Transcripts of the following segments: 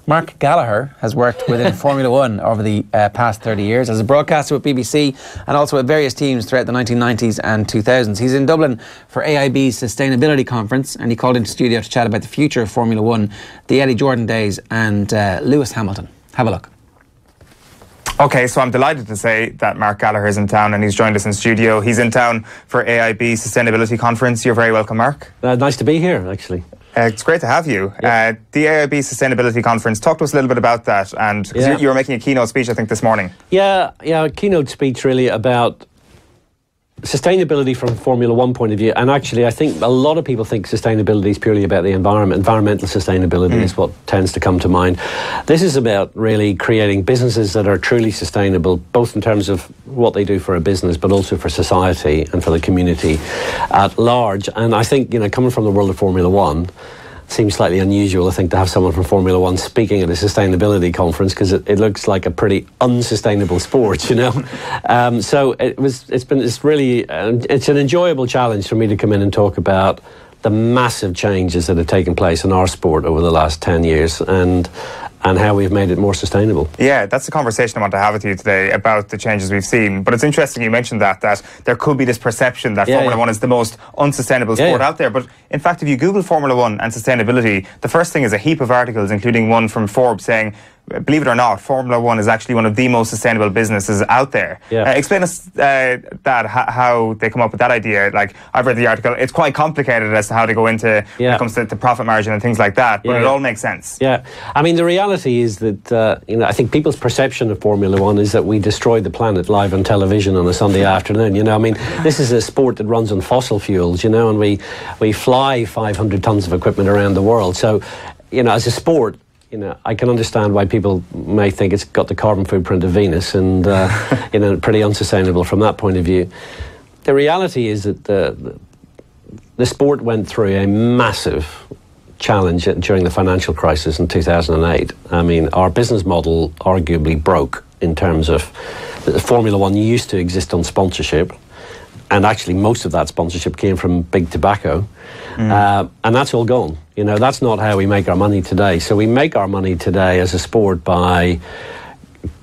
Mark Gallagher has worked within Formula One over the past 30 years as a broadcaster with BBC and also at various teams throughout the 1990s and 2000s. He's in Dublin for AIB Sustainability Conference, and he called into studio to chat about the future of Formula One, the Eddie Jordan days and Lewis Hamilton. Have a look. Okay, so I'm delighted to say that Mark Gallagher is in town and he's joined us in studio. He's in town for AIB Sustainability Conference. You're very welcome, Mark. Nice to be here, actually. It's great to have you. Yeah. The AIB Sustainability Conference, talk to us a little bit about that. And you were making a keynote speech, I think, this morning. Yeah, a keynote speech really about sustainability from a Formula One point of view. And actually, I think a lot of people think sustainability is purely about the environment. Environmental sustainability is what tends to come to mind. This is about really creating businesses that are truly sustainable, both in terms of what they do for a business, but also for society and for the community at large. And I think, coming from the world of Formula One, seems slightly unusual, I think, to have someone from Formula One speaking at a sustainability conference, because it looks like a pretty unsustainable sport, So it's an enjoyable challenge for me to come in and talk about the massive changes that have taken place in our sport over the last 10 years and how we've made it more sustainable. Yeah, that's the conversation I want to have with you today about the changes we've seen. But it's interesting you mentioned that there could be this perception that Formula One is the most unsustainable sport out there. But in fact, if you Google Formula One and sustainability, the first thing is a heap of articles, including one from Forbes saying, believe it or not, Formula One is actually one of the most sustainable businesses out there. Yeah. Explain us how they come up with that idea. Like, I've read the article. It's quite complicated as to how they go into when it comes to profit margin and things like that, but it all makes sense. Yeah. I mean, the reality is that, I think people's perception of Formula One is that we destroy the planet live on television on a Sunday afternoon. This is a sport that runs on fossil fuels, and we fly 500 tons of equipment around the world. So, as a sport, I can understand why people may think it's got the carbon footprint of Venus and, pretty unsustainable from that point of view. The reality is that the sport went through a massive challenge during the financial crisis in 2008. I mean, our business model arguably broke in terms of Formula One used to exist on sponsorship. And actually, most of that sponsorship came from big tobacco. And that's all gone. That's not how we make our money today. So we make our money today as a sport by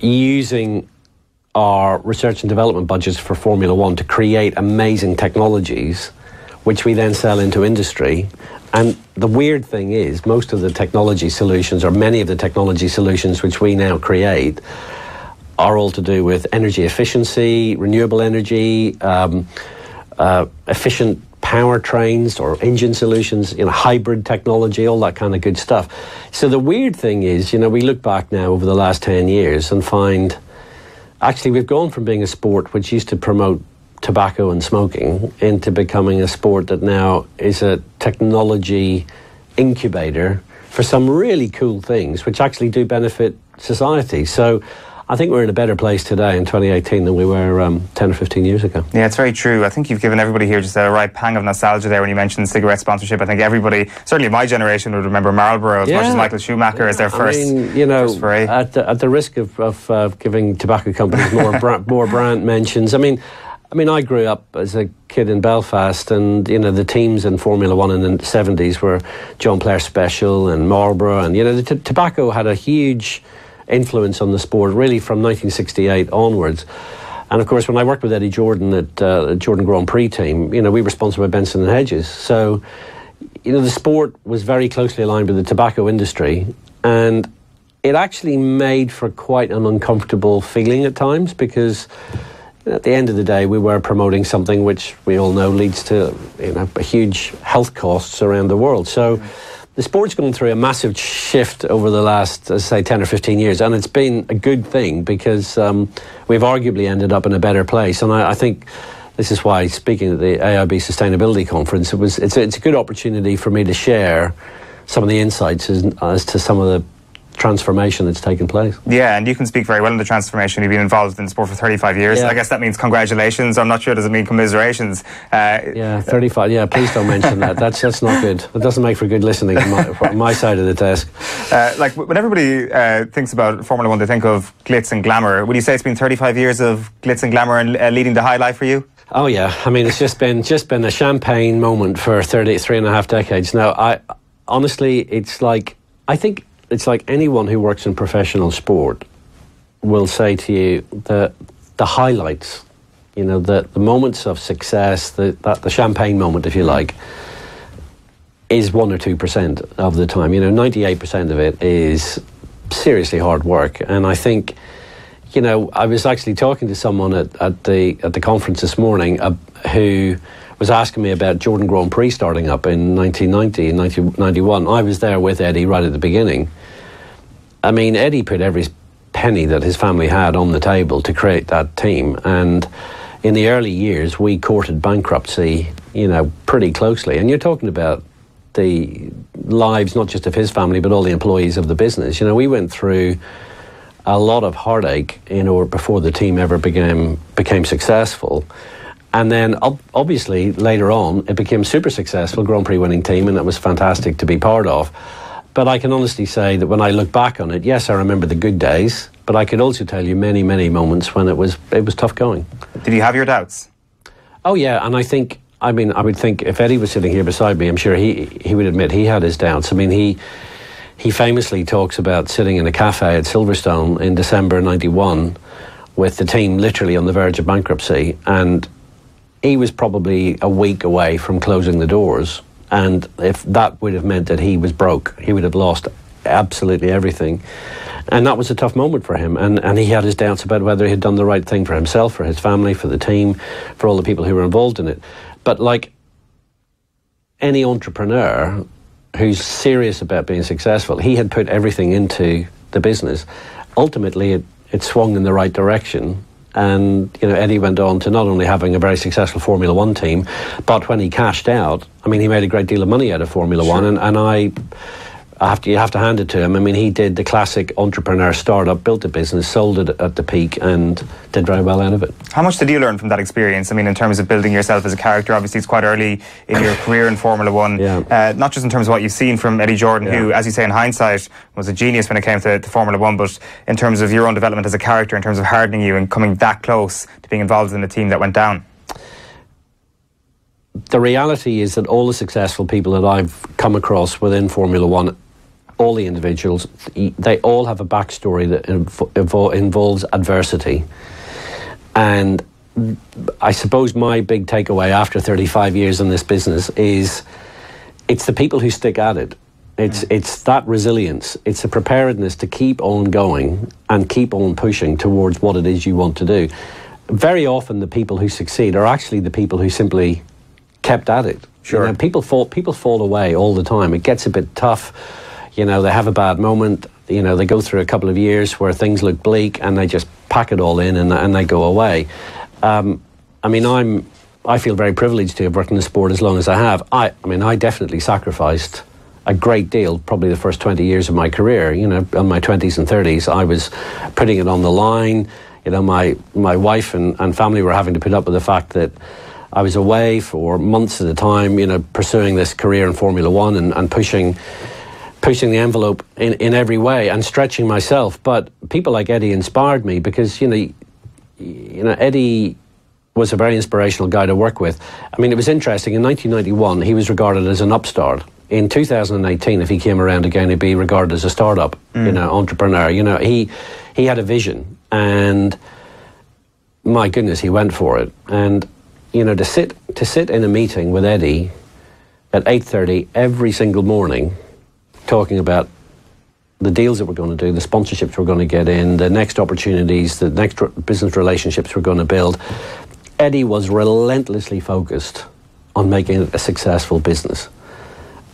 using our research and development budgets for Formula One to create amazing technologies, which we then sell into industry. And the weird thing is, most of the technology solutions, or many of the technology solutions which we now create, are all to do with energy efficiency, renewable energy, efficient powertrains or engine solutions, hybrid technology, all that kind of good stuff. So the weird thing is, we look back now over the last 10 years and find, actually, we've gone from being a sport which used to promote tobacco and smoking into becoming a sport that now is a technology incubator for some really cool things which actually do benefit society. So I think we're in a better place today in 2018 than we were 10 or 15 years ago. Yeah, it's very true. I think you've given everybody here just a right pang of nostalgia there when you mentioned cigarette sponsorship. I think everybody, certainly my generation, would remember Marlboro as much as Michael Schumacher as their first foray. At the risk of giving tobacco companies more brand mentions, I mean, I grew up as a kid in Belfast, and the teams in Formula One in the 70s were John Player Special and Marlboro, and the tobacco had a huge influence on the sport really from 1968 onwards. And of course, when I worked with Eddie Jordan at the Jordan Grand Prix team, we were sponsored by Benson and Hedges. So, the sport was very closely aligned with the tobacco industry, and it actually made for quite an uncomfortable feeling at times, because at the end of the day, we were promoting something which we all know leads to huge health costs around the world. So the sport's gone through a massive shift over the last, as I say, 10 or 15 years, and it's been a good thing because we've arguably ended up in a better place. And I think this is why, speaking at the AIB Sustainability Conference, it's a good opportunity for me to share some of the insights as to some of the transformation that's taken place. Yeah, and you can speak very well in the transformation. You've been involved in sport for 35 years. I guess that means congratulations. I'm not sure, does it mean commiserations? 35. Yeah, please don't mention that. That's not good. That doesn't make for good listening on my side of the desk. Like, when everybody thinks about Formula One, they think of glitz and glamour. Would you say it's been 35 years of glitz and glamour and leading the high life for you? Oh yeah, I mean, it's just been a champagne moment for 3.5 decades now. Honestly, it's like, I think it's like anyone who works in professional sport will say to you that the highlights, you know, the moments of success, the champagne moment, if you like, is 1 or 2% of the time. You know, 98% of it is seriously hard work. And I think, you know, I was actually talking to someone at the conference this morning who was asking me about Jordan Grand Prix starting up in 1990 and 1991. I was there with Eddie right at the beginning. I mean, Eddie put every penny that his family had on the table to create that team. And in the early years, we courted bankruptcy, you know, pretty closely. And you're talking about the lives, not just of his family, but all the employees of the business. You know, we went through a lot of heartache, you know, before the team ever became successful. And then, obviously, later on, it became super successful, Grand Prix winning team, and it was fantastic to be part of. But I can honestly say that when I look back on it, yes, I remember the good days, but I could also tell you many, many moments when it was tough going. Did you have your doubts? Oh, yeah, and I would think if Eddie was sitting here beside me, I'm sure he would admit he had his doubts. I mean, he famously talks about sitting in a cafe at Silverstone in December 91 with the team literally on the verge of bankruptcy, and he was probably a week away from closing the doors. And if that would have meant that he was broke, he would have lost absolutely everything. And that was a tough moment for him. And he had his doubts about whether he had done the right thing for himself, for his family, for the team, for all the people who were involved in it. But like any entrepreneur who's serious about being successful, he had put everything into the business. Ultimately, it swung in the right direction. And, you know, Eddie went on to not only having a very successful Formula One team, but when he cashed out, I mean, he made a great deal of money out of Formula One, and you have to hand it to him. I mean, he did the classic entrepreneur startup, built a business, sold it at the peak, and did very well out of it. How much did you learn from that experience? I mean, in terms of building yourself as a character, obviously it's quite early in your career in Formula One. Yeah. Not just in terms of what you've seen from Eddie Jordan, who, as you say, in hindsight, was a genius when it came to Formula One, but in terms of your own development as a character, in terms of hardening you and coming that close to being involved in a team that went down. The reality is that all the successful people that I've come across within Formula One, all the individuals, they all have a backstory that involves adversity. And I suppose my big takeaway after 35 years in this business is it's the people who stick at it. It's that resilience. It's the preparedness to keep on going and keep on pushing towards what it is you want to do. Very often the people who succeed are actually the people who simply kept at it. Sure. You know, people fall away all the time. It gets a bit tough. You know, they have a bad moment. You know, they go through a couple of years where things look bleak, and they just pack it all in and they go away. I mean, I feel very privileged to have worked in the sport as long as I have. I mean, I definitely sacrificed a great deal, probably the first 20 years of my career. You know, in my 20s and 30s, I was putting it on the line. You know, my wife and family were having to put up with the fact that I was away for months at a time, you know, pursuing this career in Formula One and pushing the envelope in every way and stretching myself. But people like Eddie inspired me because, you know, Eddie was a very inspirational guy to work with. I mean, it was interesting. In 1991, he was regarded as an upstart. In 2018, if he came around again, he'd be regarded as a startup, you know, entrepreneur. You know, he had a vision, and my goodness, he went for it. And, you know, to sit in a meeting with Eddie at 8:30 every single morning, talking about the deals that we're going to do, the sponsorships we're going to get in, the next opportunities, the next business relationships we're going to build. Eddie was relentlessly focused on making it a successful business.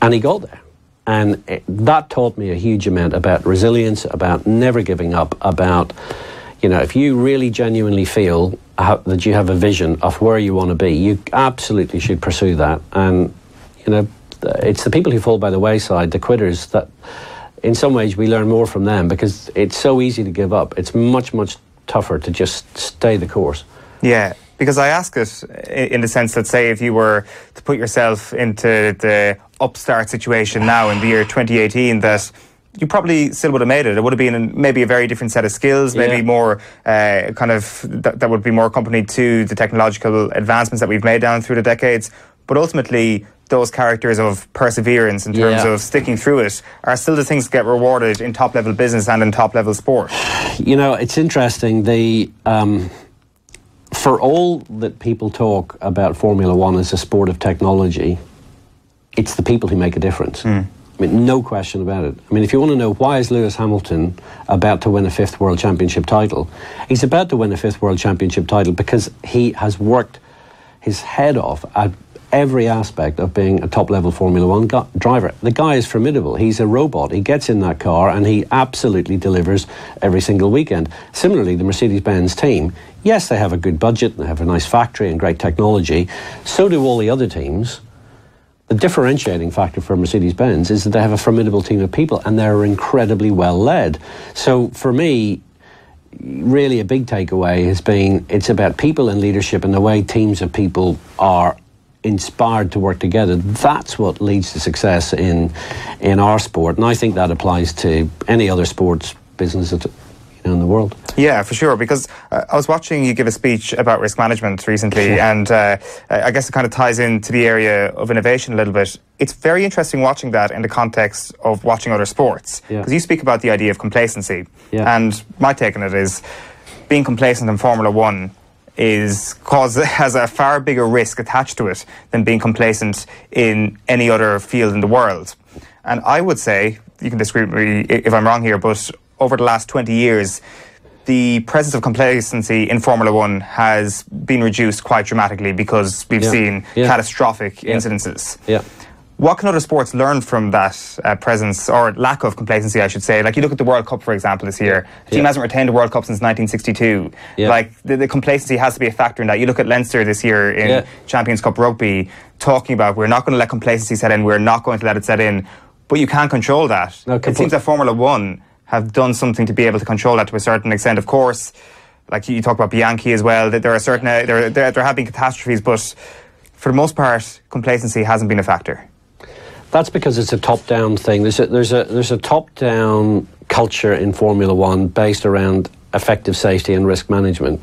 And he got there. And that taught me a huge amount about resilience, about never giving up, about, you know, if you really genuinely feel that you have a vision of where you want to be, you absolutely should pursue that. And, you know, it's the people who fall by the wayside, the quitters, that in some ways we learn more from them because it's so easy to give up. It's much, much tougher to just stay the course. Yeah, because I ask it in the sense that, say, if you were to put yourself into the upstart situation now in the year 2018, that you probably still would have made it. It would have been maybe a very different set of skills, maybe more kind of that would be more accompanied to the technological advancements that we've made down through the decades. but ultimately those characters of perseverance in terms of sticking through it are still the things that get rewarded in top-level business and in top-level sport. You know, it's interesting. For all that people talk about Formula One as a sport of technology, it's the people who make a difference. I mean, no question about it. I mean, if you want to know why is Lewis Hamilton about to win a 5th World Championship title, he's about to win a 5th World Championship title because he has worked his head off at every aspect of being a top-level Formula One driver. The guy is formidable. He's a robot. He gets in that car and he absolutely delivers every single weekend. Similarly, the Mercedes-Benz team, yes, they have a good budget, they have a nice factory and great technology. So do all the other teams. The differentiating factor for Mercedes-Benz is that they have a formidable team of people and they're incredibly well led. So for me, really a big takeaway has been it's about people and leadership and the way teams of people are inspired to work together. That's what leads to success in our sport, and I think that applies to any other sports business in the world. Yeah, for sure, because I was watching you give a speech about risk management recently, and I guess it kind of ties into the area of innovation a little bit. It's very interesting watching that in the context of watching other sports, because you speak about the idea of complacency, and my take on it is being complacent in Formula One has a far bigger risk attached to it than being complacent in any other field in the world. And I would say, you can disagree with me if I'm wrong here, but over the last 20 years, the presence of complacency in Formula One has been reduced quite dramatically because we've seen catastrophic incidences. What can other sports learn from that presence, or lack of complacency, I should say? Like, you look at the World Cup, for example, this year. The team hasn't retained a World Cup since 1962. Like, the complacency has to be a factor in that. You look at Leinster this year in Champions Cup Rugby, talking about we're not going to let complacency set in, we're not going to let it set in. But you can't control that. It seems that Formula One have done something to be able to control that to a certain extent. Of course, like you talk about Bianchi as well, that there are certain there have been catastrophes, but for the most part, complacency hasn't been a factor. That's because it's a top-down thing. There's a top-down culture in Formula One based around effective safety and risk management.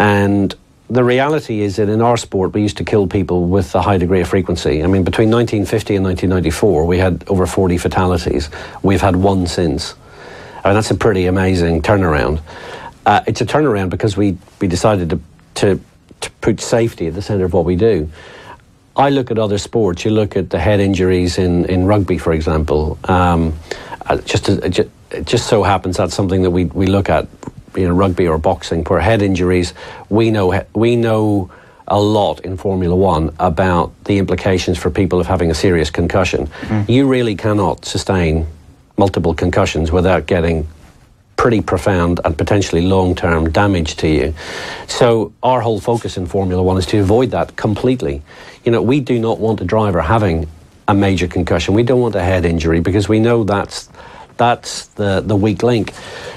And the reality is that in our sport, we used to kill people with a high degree of frequency. I mean, between 1950 and 1994, we had over 40 fatalities. We've had one since. I mean, that's a pretty amazing turnaround. It's a turnaround because we decided to put safety at the centre of what we do. I look at other sports. You look at the head injuries in rugby, for example. It just so happens that's something that we look at, rugby or boxing, where head injuries, we know a lot in Formula One about the implications for people of having a serious concussion. You really cannot sustain multiple concussions without getting pretty profound and potentially long-term damage to you. So our whole focus in Formula One is to avoid that completely. We do not want a driver having a major concussion. We don't want a head injury because we know that's the weak link.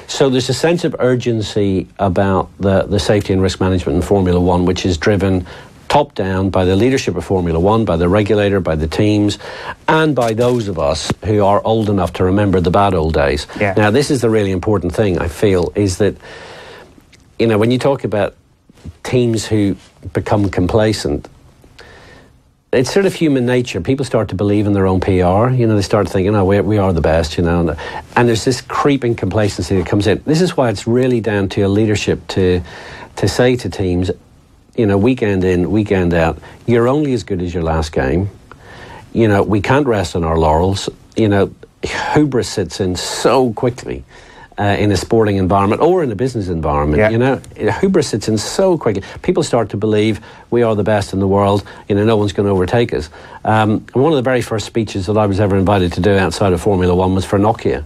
So there's a sense of urgency about the safety and risk management in Formula One, which is driven top down by the leadership of Formula One, by the regulator, by the teams, and by those of us who are old enough to remember the bad old days. Now, this is the really important thing, I feel, is that, when you talk about teams who become complacent, it's sort of human nature. People start to believe in their own PR. They start thinking, we are the best, and there's this creeping complacency that comes in. This is why it's really down to a leadership to say to teams, weekend in, weekend out, you're only as good as your last game. We can't rest on our laurels. Hubris sits in so quickly in a sporting environment or in a business environment. Hubris sits in so quickly. People start to believe we are the best in the world. No one's going to overtake us. One of the very first speeches that I was ever invited to do outside of Formula One was for Nokia.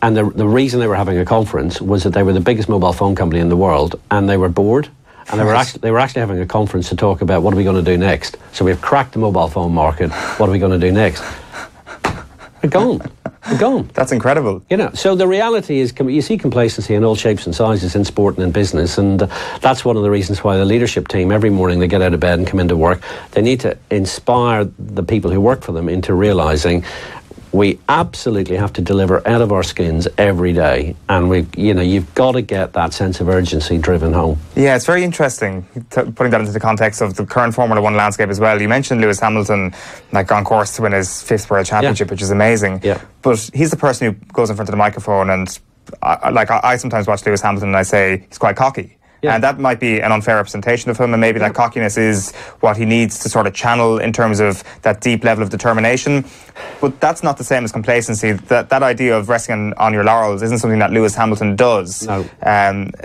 And the reason they were having a conference was that they were the biggest mobile phone company in the world, and they were bored. And they were actually having a conference to talk about what are we going to do next. So we've cracked the mobile phone market. What are we going to do next? They're gone. They're gone. That's incredible. So the reality is, you see complacency in all shapes and sizes in sport and in business, and that's one of the reasons why the leadership team, every morning they get out of bed and come into work, they need to inspire the people who work for them into realising We absolutely have to deliver out of our skins every day, and you've got to get that sense of urgency driven home. Yeah, it's very interesting putting that into the context of the current Formula One landscape as well. You mentioned Lewis Hamilton, on course to win his 5th World Championship, which is amazing. Yeah. But he's the person who goes in front of the microphone, and I sometimes watch Lewis Hamilton and I say he's quite cocky. Yeah. And that might be an unfair representation of him, and maybe that cockiness is what he needs to sort of channel in terms of that deep level of determination. But that's not the same as complacency. That idea of resting on your laurels isn't something that Lewis Hamilton does. No.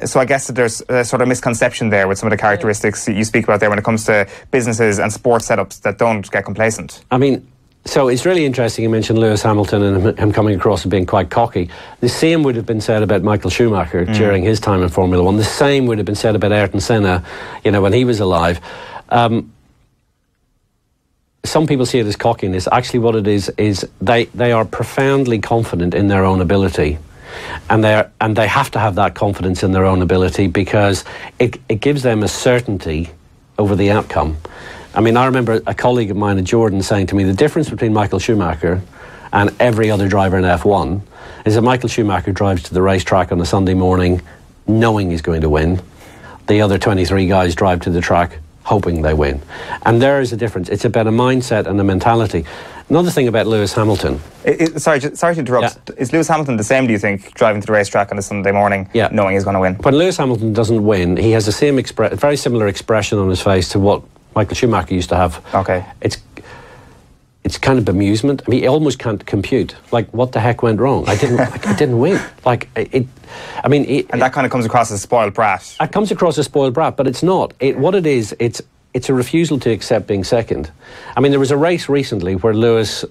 So I guess that there's a sort of misconception there with some of the characteristics you speak about there when it comes to businesses and sports setups that don't get complacent. I mean, so it's really interesting you mentioned Lewis Hamilton and him coming across as being quite cocky. The same would have been said about Michael Schumacher during his time in Formula One. The same would have been said about Ayrton Senna, when he was alive. Some people see it as cockiness. Actually, what it is they are profoundly confident in their own ability. And they have to have that confidence in their own ability because it gives them a certainty over the outcome. I mean, I remember a colleague of mine at Jordan saying to me, the difference between Michael Schumacher and every other driver in F1 is that Michael Schumacher drives to the racetrack on a Sunday morning knowing he's going to win. The other 23 guys drive to the track hoping they win. And there is a difference. It's about a mindset and a mentality. Another thing about Lewis Hamilton... Sorry to interrupt. Yeah. Is Lewis Hamilton the same, do you think, driving to the racetrack on a Sunday morning knowing he's going to win? When Lewis Hamilton doesn't win, he has the same very similar expression on his face to what Michael Schumacher used to have. Okay. It's kind of bemusement. I mean, he almost can't compute. What the heck went wrong? I didn't win. And that kind of comes across as a spoiled brat. It comes across as spoiled brat, but it's not. What it is, it's a refusal to accept being second. I mean, there was a race recently where Lewis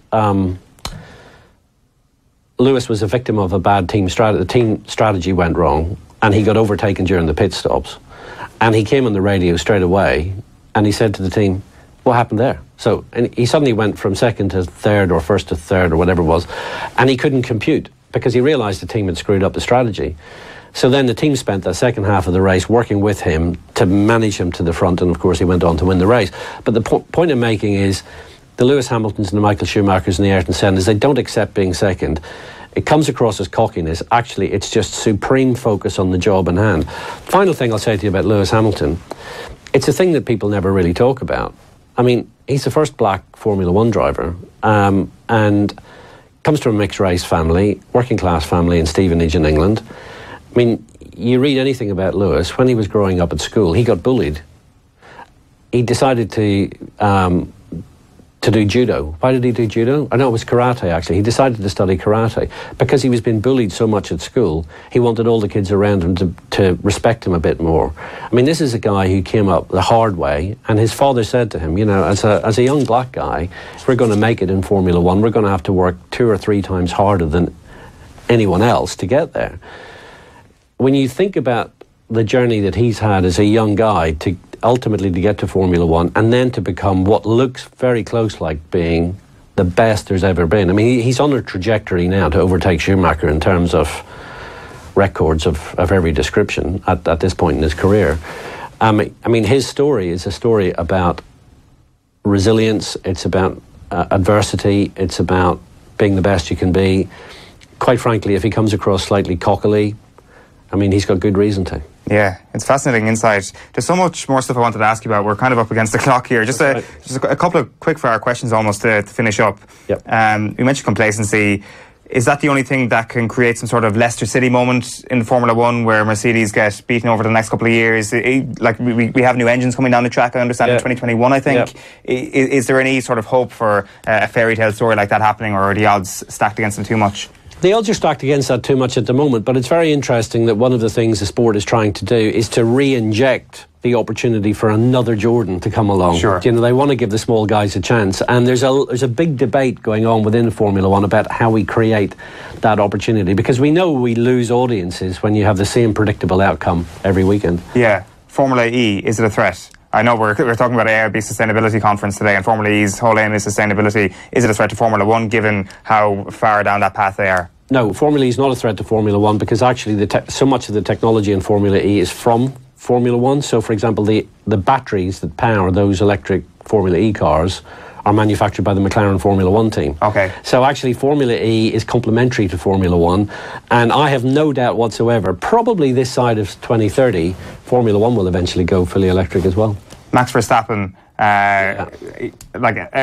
was a victim of a bad team strategy. The team strategy went wrong, and he got overtaken during the pit stops. And he came on the radio straight away, and he said to the team, what happened there? And he suddenly went from second to third or first to third or whatever it was, and he couldn't compute because he realised the team had screwed up the strategy. So then the team spent the second half of the race working with him to manage him to the front, and of course he went on to win the race. But the point I'm making is the Lewis Hamiltons and the Michael Schumachers and the Ayrton Sennas, they don't accept being second. It comes across as cockiness. Actually, it's just supreme focus on the job in hand. Final thing I'll say to you about Lewis Hamilton, it's a thing that people never really talk about. I mean, he's the first black Formula One driver and comes from a mixed race family, working class family in Stevenage in England. I mean, you read anything about Lewis, when he was growing up at school, he got bullied. He decided to do judo. Why did he do judo? I know it was karate, actually. He decided to study karate because he was being bullied so much at school. He wanted all the kids around him to respect him a bit more. I mean, this is a guy who came up the hard way, and his father said to him, as a young black guy, if we're going to make it in Formula One, we're going to have to work 2 or 3 times harder than anyone else to get there. When you think about the journey that he's had as a young guy to ultimately to get to Formula One and then to become what looks very close like being the best there's ever been. I mean, he's on a trajectory now to overtake Schumacher in terms of records of every description at this point in his career. I mean, his story is a story about resilience. It's about adversity. It's about being the best you can be. Quite frankly, if he comes across slightly cockily, I mean, he's got good reason to. Yeah, it's fascinating insight. There's so much more stuff I wanted to ask you about. We're kind of up against the clock here. Just a couple of quick-fire questions almost to finish up. Yep. You mentioned complacency. Is that the only thing that can create some sort of Leicester City moment in Formula One where Mercedes get beaten over the next couple of years? We have new engines coming down the track, I understand, in 2021, I think. Is there any sort of hope for a fairy tale story like that happening, or are the odds stacked against them too much? The odds are stacked against that too much at the moment, but it's very interesting that one of the things the sport is trying to do is to re-inject the opportunity for another Jordan to come along. Sure. They want to give the small guys a chance, and there's a big debate going on within Formula One about how we create that opportunity, because we know we lose audiences when you have the same predictable outcome every weekend. Yeah. Formula E, is it a threat? I know we're talking about AIB Sustainability Conference today, and Formula E's whole aim is sustainability. Is it a threat to Formula One, given how far down that path they are? No, Formula E is not a threat to Formula One, because actually so much of the technology in Formula E is from Formula One. So, for example, the batteries that power those electric Formula E cars are manufactured by the McLaren Formula One team. Okay. So actually Formula E is complementary to Formula One, and I have no doubt whatsoever, probably this side of 2030, Formula One will eventually go fully electric as well. Max Verstappen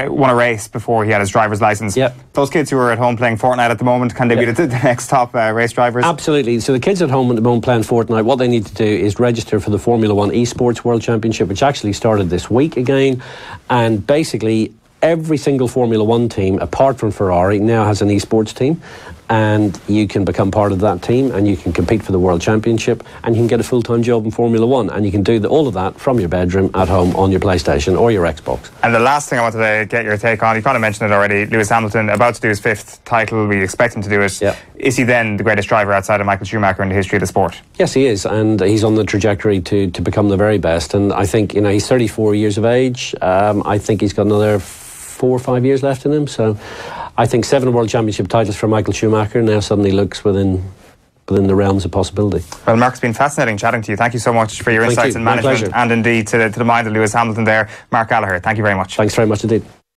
won a race before he had his driver's license. Yep. Those kids who are at home playing Fortnite at the moment, can they be the next top race drivers? Absolutely. So the kids at home at the moment playing Fortnite, what they need to do is register for the Formula One Esports World Championship, which actually started this week again. And basically every single Formula One team, apart from Ferrari, now has an esports team, and you can become part of that team and you can compete for the World Championship, and you can get a full-time job in Formula One, and you can do all of that from your bedroom at home on your PlayStation or your Xbox. And the last thing I wanted to get your take on, you kind of mentioned it already, Lewis Hamilton about to do his 5th title, we expect him to do it. Yep. Is he then the greatest driver outside of Michael Schumacher in the history of the sport? Yes, he is, and he's on the trajectory to become the very best. And I think, he's 34 years of age. I think he's got another 4 or 5 years left in him. So I think 7 World Championship titles for Michael Schumacher now suddenly looks within the realms of possibility. Well, Mark, it's been fascinating chatting to you. Thank you so much for your insights in management and indeed to the mind of Lewis Hamilton there. Mark Gallagher, thank you very much. Thanks very much indeed.